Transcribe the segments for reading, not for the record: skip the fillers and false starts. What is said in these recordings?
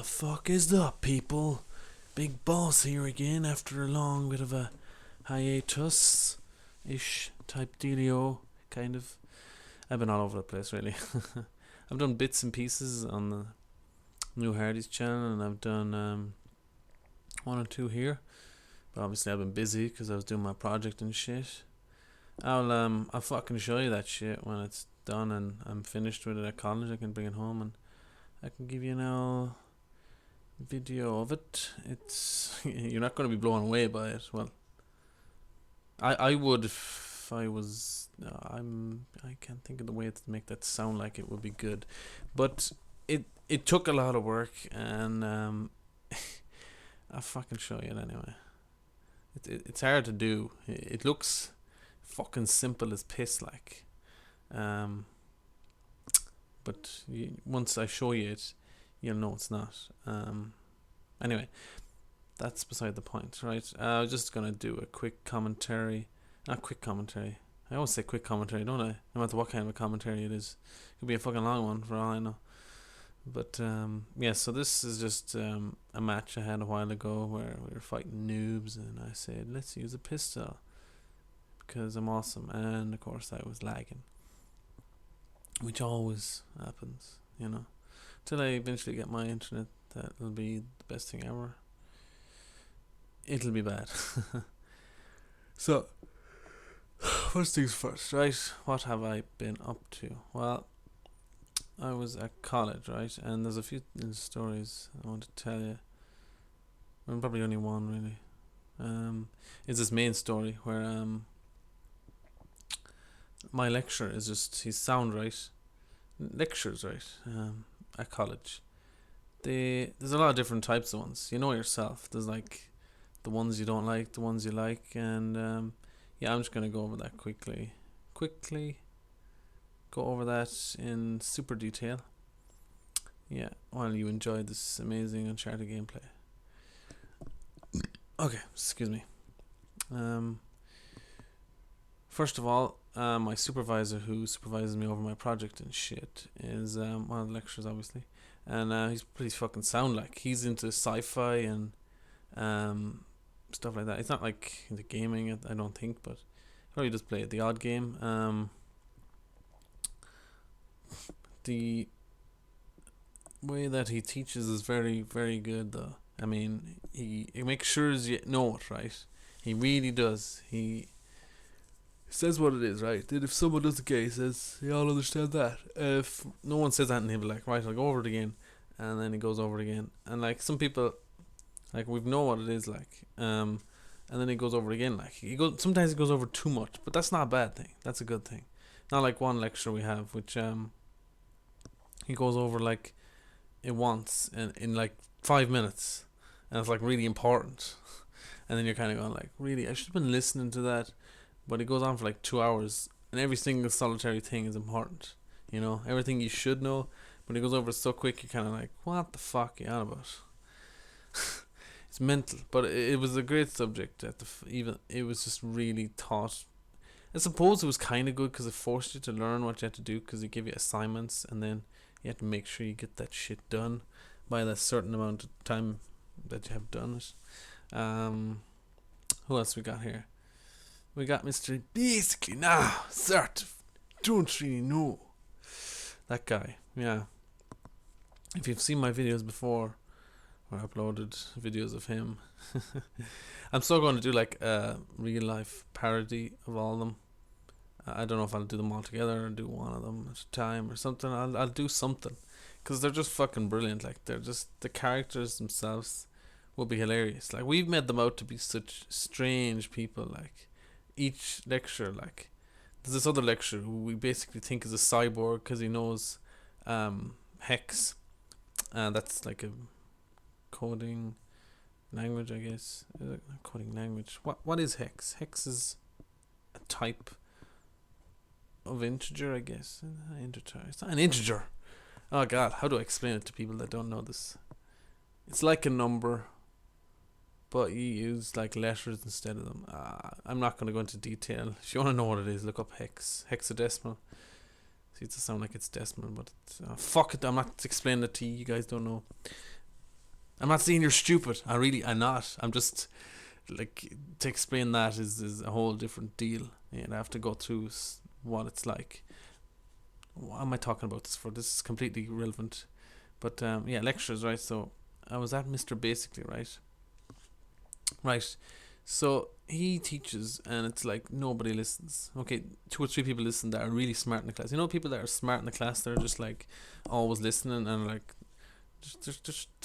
fuck is up, people? Big Boss here again after a long bit of a hiatus-ish type dealio, kind of. I've been all over the place, really. I've done bits and pieces on the New Hardy's channel, and I've done one or two here. But obviously I've been busy because I was doing my project and shit. I'll fucking show you that shit when it's done and I'm finished with it at college. I can bring it home and I can give you an video of it. It's you're not going to be blown away by it. Well, I would if I was. I can't think of the way to make that sound like it would be good, but it took a lot of work, and I'll fucking show you it anyway. It's hard to do. It looks fucking simple as piss, like, but once I show you it, you'll know it's not. Anyway, that's beside the point, right? I was just gonna do a quick commentary. Not quick commentary. I always say quick commentary, don't I? No matter what kind of a commentary it is. It could be a fucking long one for all I know. But yeah, so this is just a match I had a while ago where we were fighting noobs, and I said, let's use a pistol because I'm awesome. And of course I was lagging, which always happens, you know, till I eventually get my internet. That'll be the best thing ever. It'll be bad. So first things first, right? What have I been up to? Well, I was at college, right? And there's a few stories I want to tell you. Well, probably only one, really. It's this main story where my lecturer is just, he's sound right. Lectures, right? At college. There's a lot of different types of ones. You know yourself. There's like the ones you don't like, the ones you like, and yeah, I'm just gonna go over that quickly. Go over that in super detail. Yeah, while you enjoy this amazing Uncharted gameplay. Okay, excuse me. First of all, my supervisor who supervises me over my project and shit is one of the lecturers, obviously, and he's pretty fucking sound. Like, he's into sci-fi and stuff like that. It's not like into gaming, I don't think, but he probably does play the odd game. The way that he teaches is very, very good, though. I mean, he makes sure you know it, right? He really does. He says what it is, right? Then if someone doesn't get it, he says, you all understand that. If no one says that, and he'll be like, right, I'll go over it again. And then he goes over it again. And like some people, like, we know what it is, like, and then he goes over it again. Like, sometimes he goes over too much, but that's not a bad thing. That's a good thing. Not like one lecture we have, which he goes over like it once in like 5 minutes, and it's like really important, and then you're kind of going like, really, I should have been listening to that. But it goes on for like 2 hours, and every single solitary thing is important, you know, everything you should know. But it goes over so quick, you're kind of like, what the fuck are you on about? It's mental, but it was a great subject. Even it was just really taught. I suppose it was kind of good because it forced you to learn what you had to do, because it gave you assignments, and then you had to make sure you get that shit done by that certain amount of time that you have done it. Who else we got here? We got Mr. Basically Nah, Cert. Don't really know. That guy, yeah. If you've seen my videos before, or uploaded videos of him, I'm still going to do like a real life parody of all of them. I don't know if I'll do them all together or do one of them at a time or something. I'll do something, because they're just fucking brilliant. Like, they're just, the characters themselves will be hilarious. Like, we've made them out to be such strange people. Like, each lecturer, like, there's this other lecturer who we basically think is a cyborg because he knows hex, and that's like a coding language, I guess. Coding language. What is hex? Hex is a type of integer, I guess. Integer. It's not an integer. Oh god, how do I explain it to people that don't know this? It's like a number, but you use like letters instead of them. I'm not going to go into detail. If you want to know what it is, look up hex. Hexadecimal. See, it does sound like it's decimal, but fuck it, I'm not explaining it to you. You guys don't know. I'm not saying you're stupid. I'm not. I'm just like, to explain that is a whole different deal. And I have to go through what it's like. What am I talking about this for? This is completely irrelevant. But yeah, lectures, right? So I was at Mr. Basically, right? Right. So he teaches, and it's like nobody listens. Okay, 2 or 3 people listen that are really smart in the class. You know, people that are smart in the class, they're just like always listening, and like they're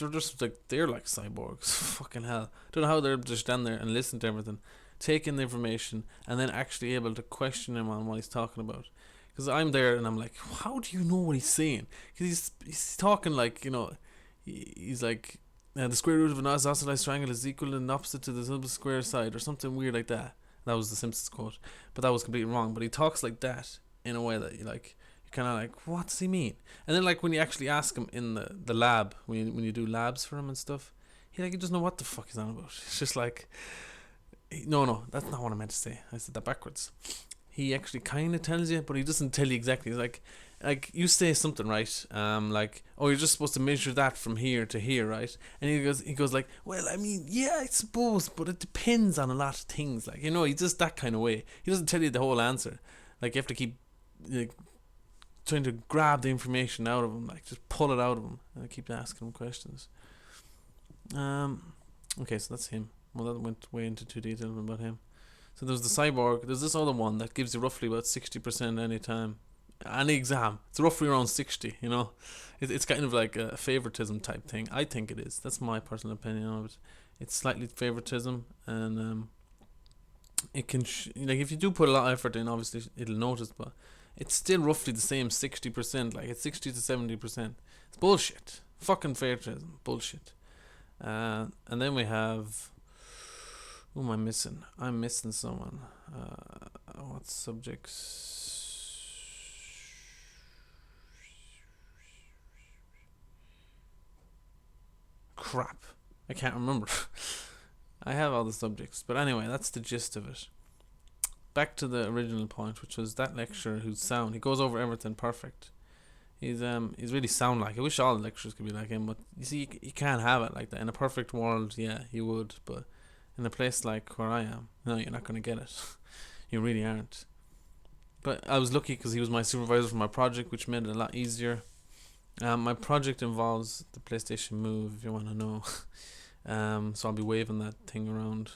just like, they're like cyborgs. Fucking hell. Don't know how they're just stand there and listen to everything, take in the information, and then actually able to question him on what he's talking about. Because I'm there and I'm like, how do you know what he's saying? Because he's talking like, you know, he's like, the square root of an isosceles triangle is equal and opposite to the sub square side, or something weird like that. That was the Simpsons quote, but that was completely wrong. But he talks like that in a way that you like, you're kind of like, what does he mean? And then like when you actually ask him in the lab, when you do labs for him and stuff, he doesn't know what the fuck he's on about. It's just like, no, that's not what I meant to say. I said that backwards. He actually kind of tells you, but he doesn't tell you exactly. He's like you say something, right? Like, oh, you're just supposed to measure that from here to here, right? And he goes like, well, I mean, yeah, I suppose, but it depends on a lot of things. Like, you know, he's just that kind of way. He doesn't tell you the whole answer. Like, you have to keep like, trying to grab the information out of him, like just pull it out of him, and keep asking him questions. Okay, so that's him. Well, that went way into too detail about him. So there's the cyborg. There's this other one that gives you roughly about 60% any time, any exam. It's roughly around 60. You know, it's kind of like a favoritism type thing. I think it is. That's my personal opinion of it. It's slightly favoritism, and it can like, if you do put a lot of effort in, obviously it'll notice, but it's still roughly the same 60%. Like, it's 60 to 70%. It's bullshit. Fucking favoritism. Bullshit. And then we have. Who am I missing? I'm missing someone. What subjects? Crap. I can't remember. I have all the subjects. But anyway, that's the gist of it. Back to the original point, which was that lecturer who's sound. He goes over everything perfect. He's really sound like. I wish all the lecturers could be like him, but you see, you can't have it like that. In a perfect world, yeah, you would, but in a place like where I am, no, you're not going to get it. You really aren't. But I was lucky because he was my supervisor for my project, which made it a lot easier. My project involves the PlayStation Move, if you want to know. So I'll be waving that thing around.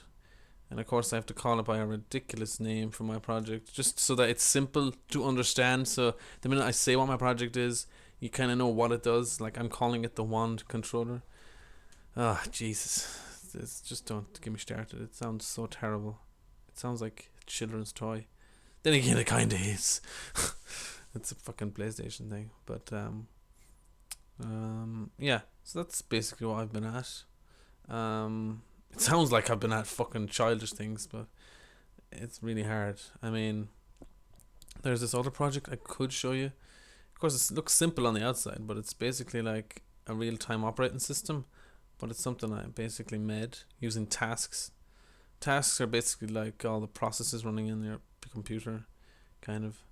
And of course I have to call it by a ridiculous name for my project, just so that it's simple to understand. So the minute I say what my project is, you kind of know what it does. Like, I'm calling it the wand controller. Ah, Jesus. It's just, don't get me started. It sounds so terrible. It sounds like a children's toy. Then again, it kind of is. It's a fucking PlayStation thing. But yeah. So that's basically what I've been at. It sounds like I've been at fucking childish things, but it's really hard. I mean, there's this other project I could show you. Of course, it looks simple on the outside, but it's basically like a real-time operating system. But it's something I basically made using tasks. Tasks are basically like all the processes running in your computer, kind of.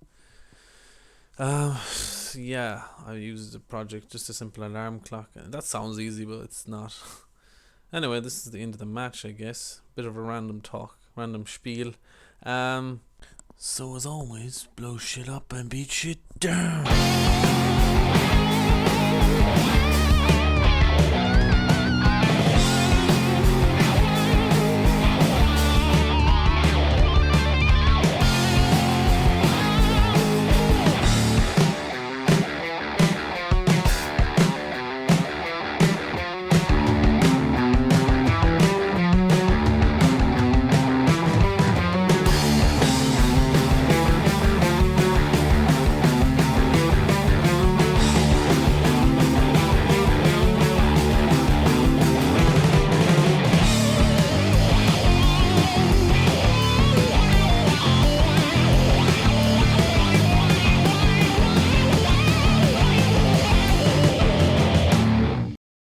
Yeah, I used a project, just a simple alarm clock. That sounds easy, but it's not. Anyway, this is the end of the match, I guess. Bit of a random talk, random spiel. So as always, blow shit up and beat shit down.